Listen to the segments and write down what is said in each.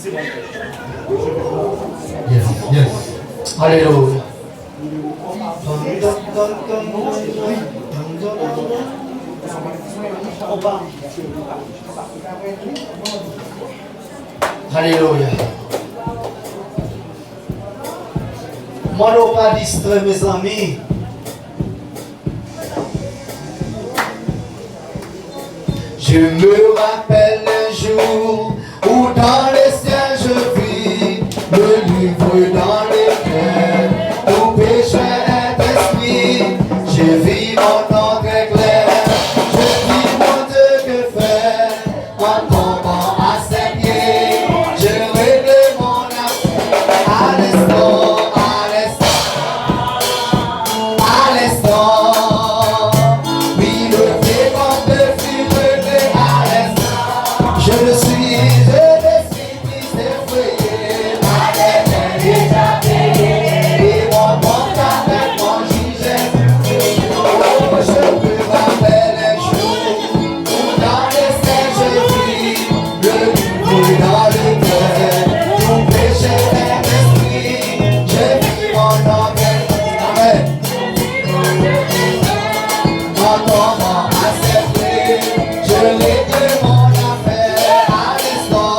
Yes, yes. Alléluia. Alléluia. Moi, je ne pas distrait mes amis. Je me rappelle un jour où dans les cieux je vis le livre dans les cœurs, tout péché est esprit. Je vis mon nom très clair, je vis mon Dieu que faire en tombant à ses pieds. Je règle mon âme à l'instant, à l'instant, à l'instant. Oui, le démon de fil à l'instant. Je ne suis plus effrayé, ma tête est déjà payée. Et mon compte avec mon juge est fouillé. Oh, je me rappelle un jour où dans les cieux je vis le livre dans le cœur, tout péché est esprit. Je vis mon nom, amen. En tombant à ses pieds, je règle mon affaire à l'instant.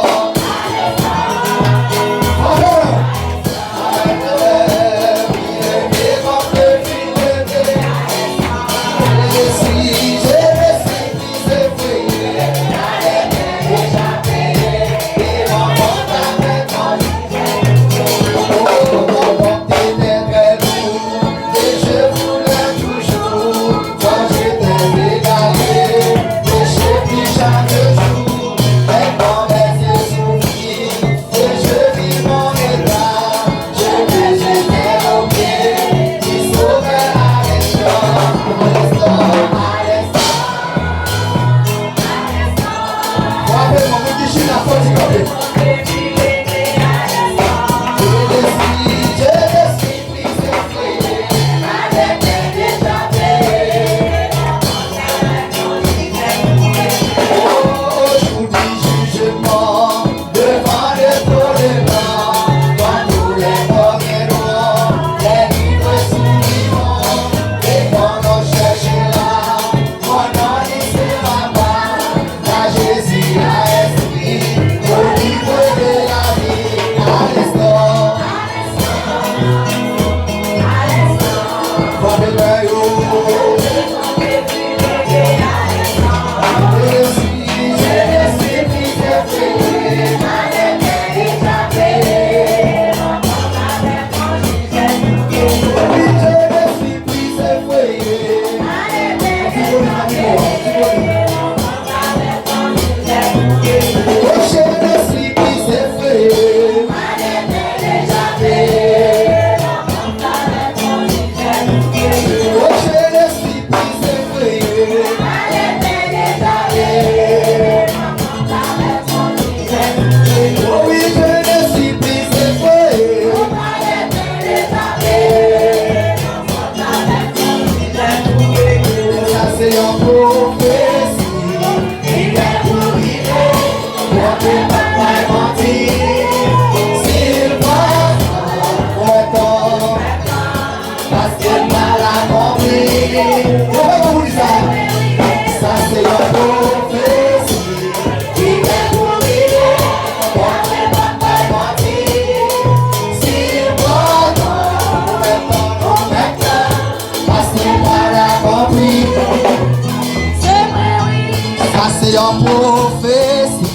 C'est une prophétie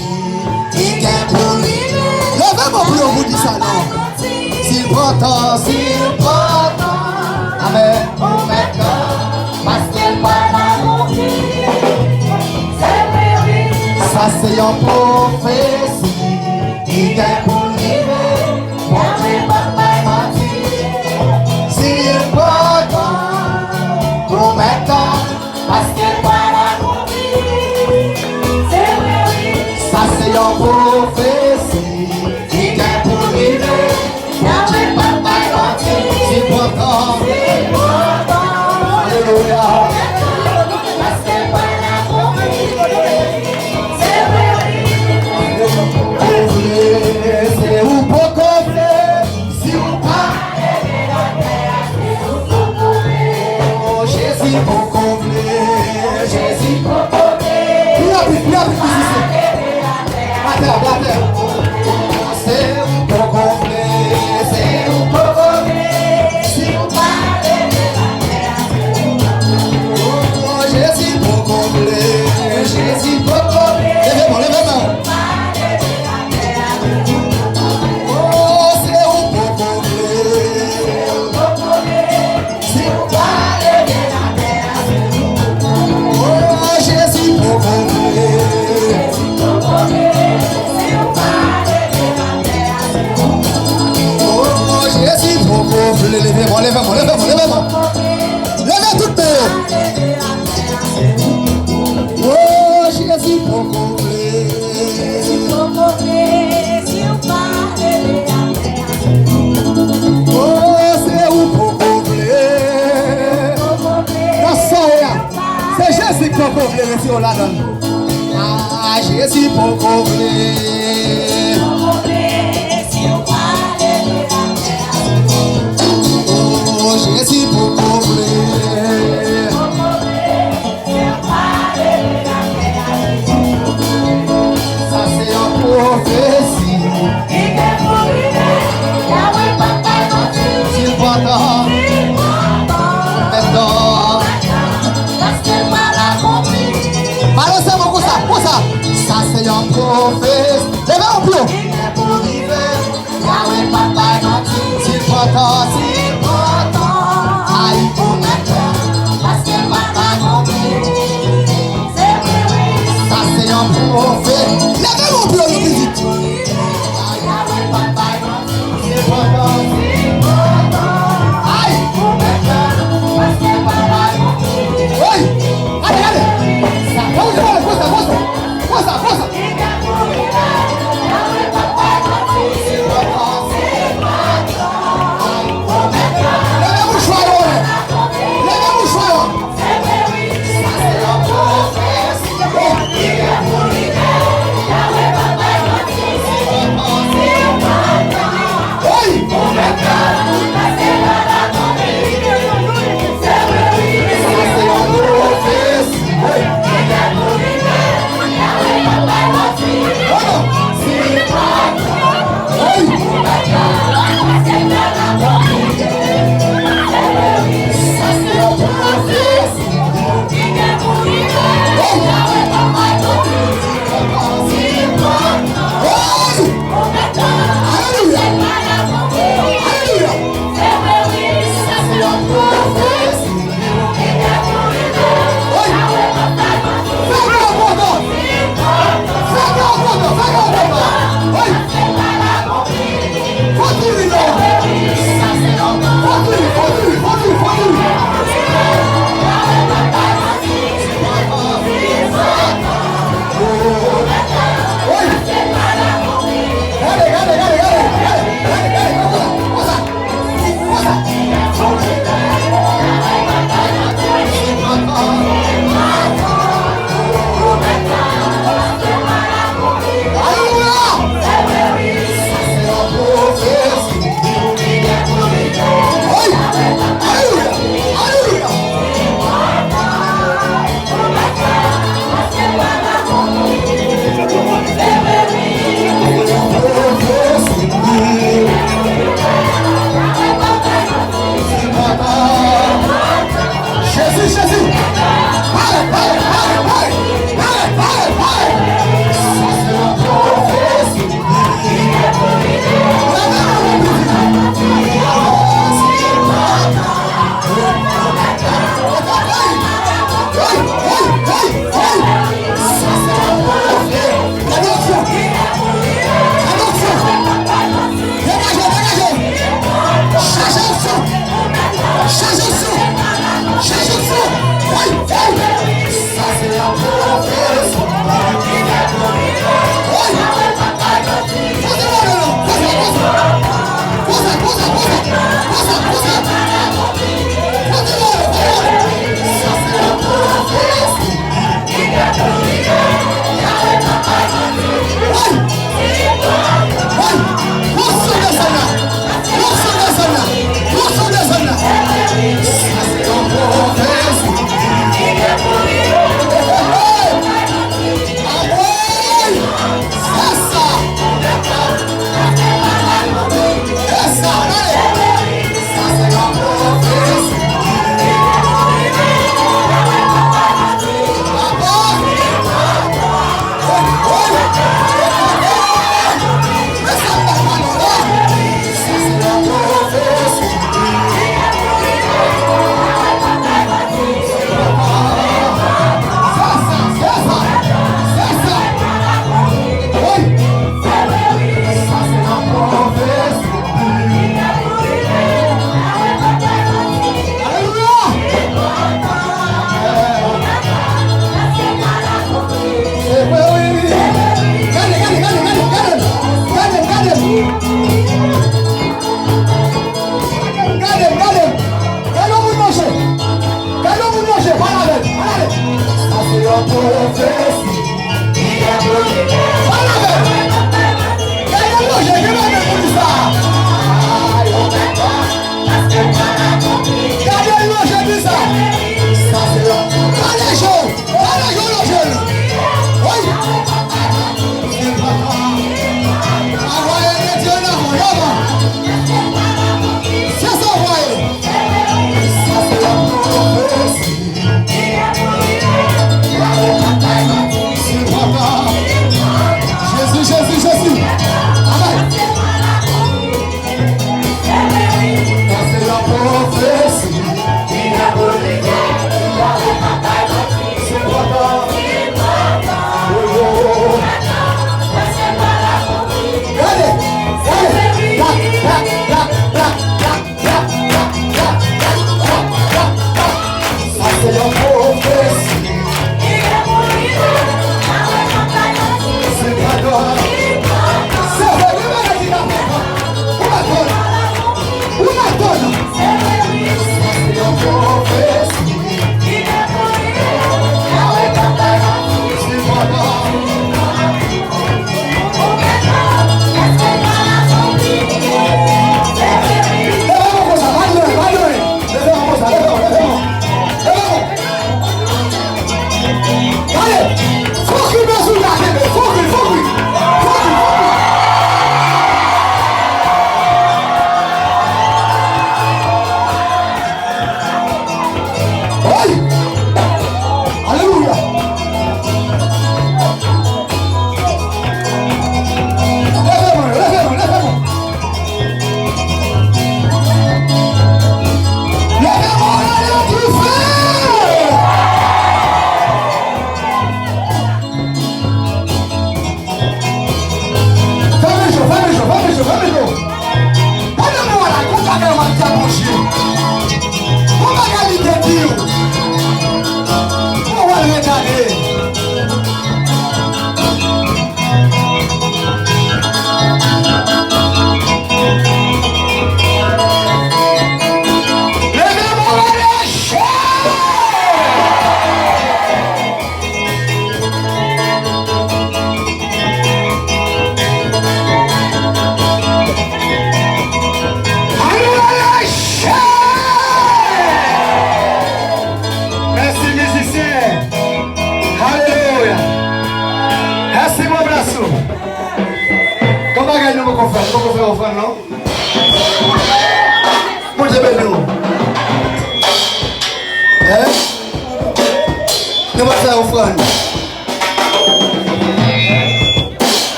qui est pour lui. Levez-moi pour vous dire ça, non? S'il prend temps, s'il prend temps, amen, pour maintenant, parce qu'il parle à mon vie. Ça c'est une prophétie qui est pour lui. Mon Dieu va pas mentir. S'il prend temps, pour maintenant, parce qu'il parle à mon vie. Ça c'est une prophétie qui est pour lui. Mon Dieu va pas mentir. S'il prend temps, alléluia. Parce qu'il parle à mon vie. Jésus pour couvrir si on la donne. Ah, Jésus pour couvrir. Oh, Jésus pour couvrir. Ça c'est un prophétie. S'il m'entend, maintenant. Balancez beaucoup ça, pour ça. Ça c'est un prophète. Levez au plus. S'il m'entend, aïe, ça c'est un prophète. Levez au plus, le visite. Aïe. Oui. Allez, allez. Ça,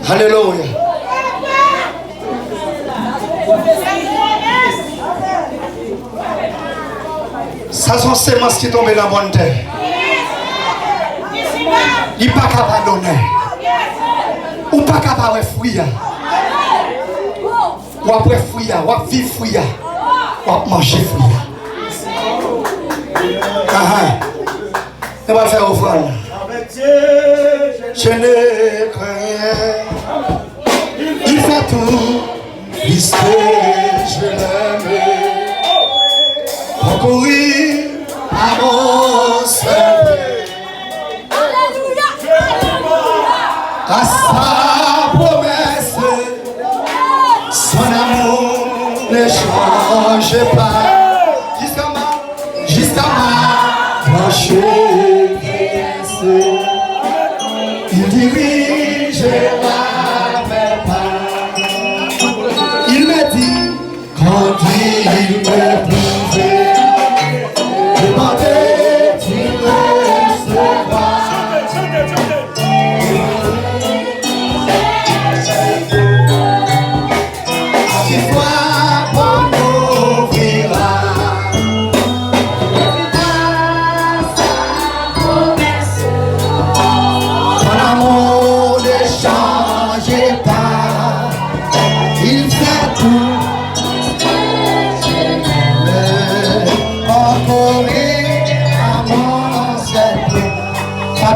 Alléluia. Ça sont semences qui tombent dans la bonne terre. Il n'est pas capable de donner. Ou pas capable de fuir. Ou après fuir, ou après vivre fuir. Ou après manger fuir. On va faire offrande. Je ne crains rien. Il fait tout. Il sait, je l'aime. Concourir à mon salut. À sa promesse, son amour ne change pas. Jusqu'à ma planche glacée, il dirige mes pas. Il me dit, quand il me pouvait demander, tu recevras.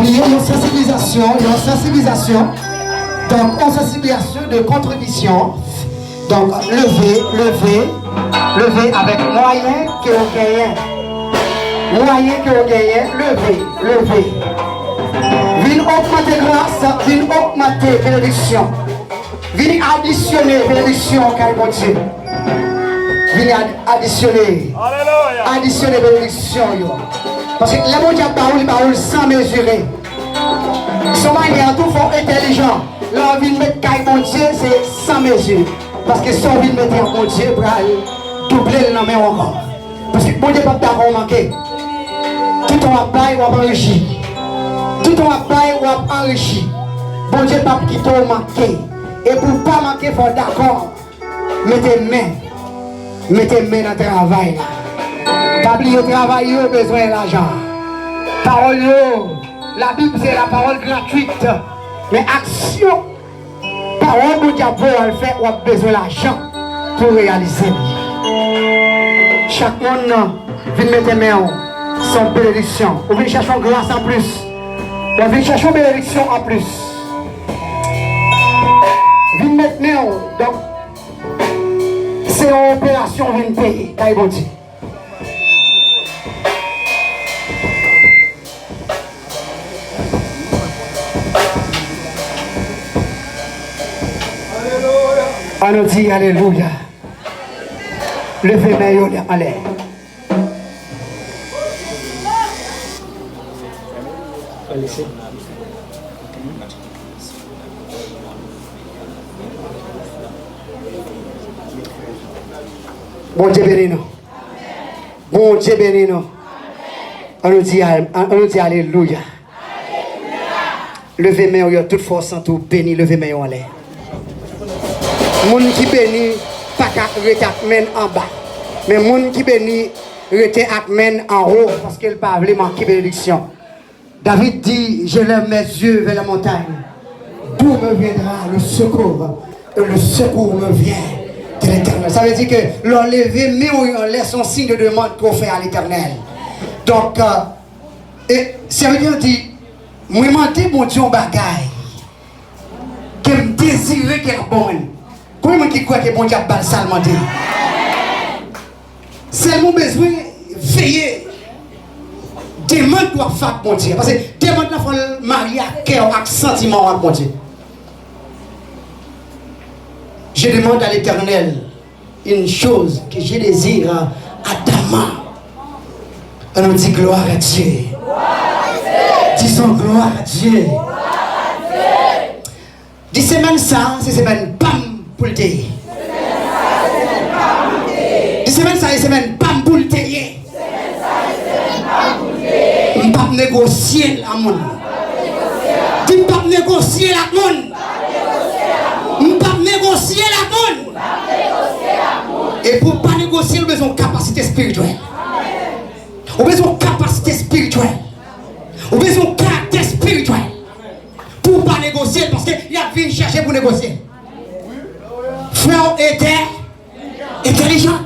Il y a une sensibilisation, donc une sensibilisation de contribution, donc lever, Levez avec moyen que vous gagnez. Moyen que vous gagnez, levez, levez. Viens augmenter grâce, viens augmenter bénédiction. Viens additionner bénédiction au Caille bon Dieu. Viens additionner. Additionner bénédiction. Parce que le bon Dieu a parlé sans mesurer. Son manière tout fort intelligent. L'envie de mettre Caille bon Dieu, c'est sans mesure. Parce que si on veut mettre en bon Dieu, pour doubler le nom encore. Parce que bon Dieu pas d'accord manquer. Tout on va payer ou enrichir. Tout on va payer ou enrichir. Bon Dieu pas quitter ou manquer. Et pour pas manquer, il faut d'accord. Mettez main dans le travail. Pas oublier le travail, vous avez besoin d'argent. Parole, la Bible c'est la parole gratuite. Mais action, parole pour Dieu elle fait, vous avez besoin d'argent pour réaliser. Chaque monde vient mettre main sans bénédiction. Vous venez chercher grâce en plus. Vous venez chercher bénédiction en plus. Vous mettre main. Donc, c'est une opération qui vient payer. On nous dit Alléluia. Levez main en l'air. Bon Dieu bénis nous. Bon Dieu bénis nous. On nous dit Alléluia. Levez main, il y a toute force en tout béni, levez main en l'air. Moun qui bénit, pas qu'à rester en bas. Mais moun qui bénit, rester en haut, parce qu'il ne peut pas manquer bénédiction. David dit, je lève mes yeux vers la montagne. D'où me viendra le secours? Et le secours me vient de l'Éternel. Ça veut dire que l'enlever, mais on laisse un signe de demande qu'on fait à l'Éternel. Donc, et ça veut dire, moi, je m'en mon Dieu en bagaille. Que me désirer qu'elle est bonne. Comment qui croit que bon Dieu a bal salement dit? C'est mon besoin de veiller. Demande doit faire bon Dieu. Parce que demande la faut marier à cœur, avec sentiment à bon Dieu. Je demande à l'Éternel une chose que je désire à Dama. On nous dit gloire à Dieu. Disons gloire à Dieu. 10 semaines ça, c'est semaine bam pour le tailler. 10 semaines ça, c'est semaine bam pour le tailler. On ne peut pas négocier la monde. Tu ne peux pas négocier la monde. On ne peut pas négocier la monde. Et pour ne pas négocier, on a besoin de capacité spirituelle. On a besoin de capacité spirituelle. On a besoin de caractère spirituel. Pour ne pas négocier, parce qu'il y a vie chercher pour négocier. Frère était intelligent.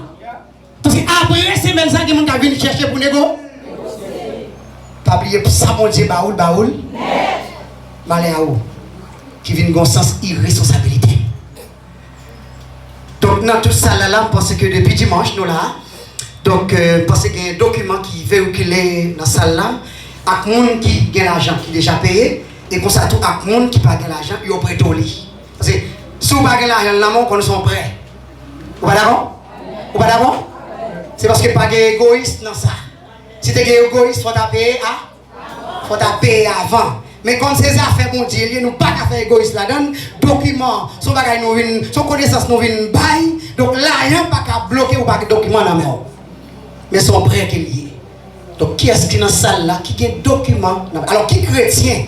Parce qu'après, c'est même ça que les gens viennent chercher pour négocier. Pas oublier ça, mon Dieu, baoul. Malé à où? Qui vient dans sens irresponsabilité. Donc, dans tout ça, là, parce que depuis dimanche, nous là, donc, parce qu'il y a un document qui véhiculé dans la salle là, avec les gens qui ont l'argent qui déjà payé, et pour ça, tout avec les gens qui n'ont pas l'argent, ils ont prêt au lit. Parce que si vous n'avez pas l'argent, là, nous sommes prêts. Vous pas d'accord? Vous pas d'accord? C'est parce que pas d'égoïste dans ça. Si tu es égoïste, il faut payer avant. Mais quand ces affaires, mon Dieu, nous pas qu'à faire égoïste là-dedans, documents, son connaissance nous vient bail, donc l'argent pas qu'à bloquer ou pas de documents dans la main. Mais son prêt qui est lié. Donc qui est-ce qui est dans la salle là, qui a des documents? Alors qui est chrétien?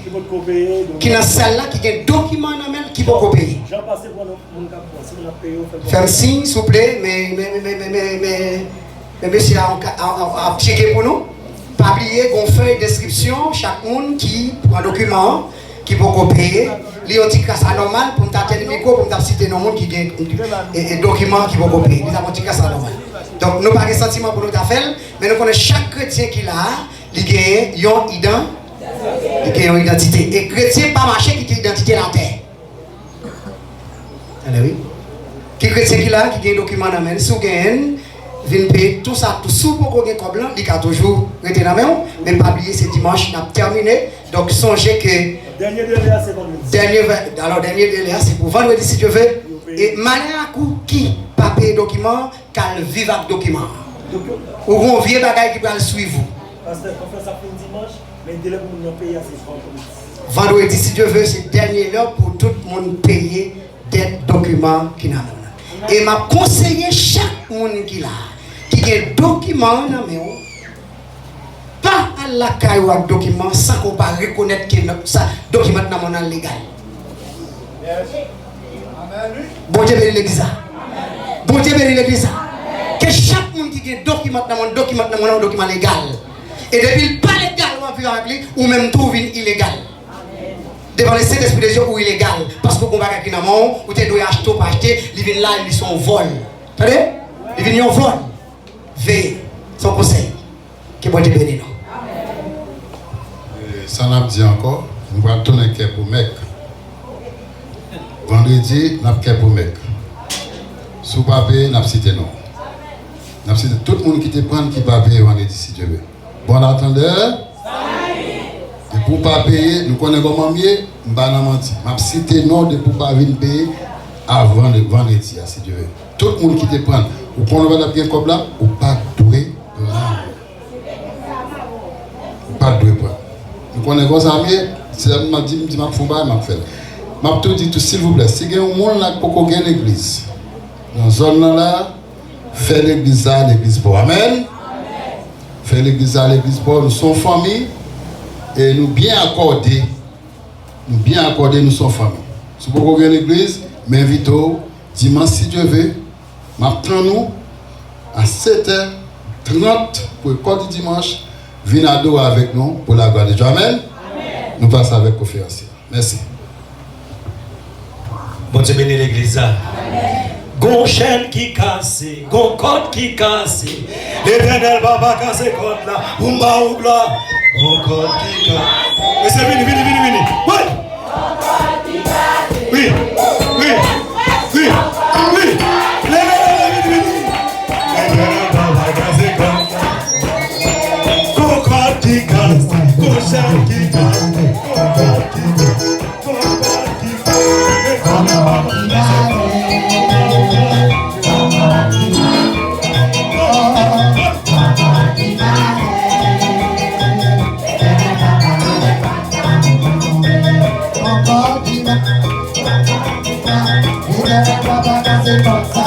Qui est dans la salle là, qui a des documents dans la main, qui peut payer? Faites signe, s'il vous plaît, mais monsieur a checké pour nous. Pas oublier qu'on fait une description, chaque monde qui prend un document, qui peut payer, il y a un petit casse anormal pour me taper le micro, pour me citer nos monde qui a un document qui peut payer. Nous avons un petit casse anormal. Donc nous n'avons pas de sentiment pour nous faire, mais nous connaissons chaque chrétien qui a, il a une identité. Et chrétien pas marché qui a une identité dans la terre. Allez, oui. Qui chrétien qui là, qui a un document dans main, si vous gagnez, vient payer tout ça, tout sous pour qu'on ait comme blanc, il a toujours rester dans la main, mais pas oublier, c'est dimanche, on a terminé. Donc songez que. Dernier délai, c'est vendredi. Alors, dernier délai, c'est pour vendredi si Dieu veut. Et manière à coup qui pas payer document, qu'elle vive avec document. Ou on vient bagaille qui va le suivre. Parce que on fait ça pour dimanche, mais le délai pour nous payer, c'est vendredi. Vendredi si Dieu veut, c'est dernier heure pour tout le monde payer des documents qui n'a pas. Et m'a conseillé chaque monde qui a des documents dans la main, pas à la caille ou à document sans qu'on pas reconnaître que ça document dans mon légal. Bon Dieu bénit l'église. Bon Dieu bénit l'église. Que chaque monde qui a document dans mon document légal. Et depuis pas légal ou même tout vient illégal. Devant les Saint-Esprit de Dieu ou illégal. Parce que vous avez qui ou tu dois acheter ou pas acheter, ils viennent là, ils sont vol. Vous savez? Ils viennent en vol. Veillez. Son conseil. Que bon Dieu bénisse nous. Ça n'a pas dit encore, nous allons tourner un pour mec. Vendredi, nous avons un pour mec. Si vous ne pouvez pas payer, nous avons cité non. Nous avons cité tout le monde qui te prend qui ne peut pas payer vendredi si Dieu veut. Bon attendeur. Et pour ne pas payer, nous connaissons comment mieux, nous allons mentir. Nous avons cité non de pour ne pas venir payer avant le vendredi si Dieu veut. Tout le monde qui te prend, ou qu'on va bien comme là, ou pas doué là. Ou pas doué pas. Nous connaissons ça mieux, si je m'a dit, je m'a fait pas, m'a fait. M'a tout dit tout s'il vous plaît, si il y a un monde là pour qu'on gagne l'église. Dans la zone là, fait l'église à l'église pour. Amen. Fait l'église à l'église pour, nous sommes famille et nous bien accordés. Nous sommes famille. Si vous voulez l'église, m'invitez dimanche si Dieu veut. M'attendons à 7h30 pour le corps du dimanche. Venez adorer avec nous pour la gloire de Dieu. Amen. Nous passons avec conférencier. Merci. Bon Dieu bénit l'église. Gon chaîne qui casse, gon code qui casse. L'éternel va pas casser code là. Oumba ougla. Gon code qui casse. Mais c'est vini. Oui. Oui. L'éternel va pas casser code là. Gon code qui casse, gon chaîne qui casse. Gon code qui casse. Encore,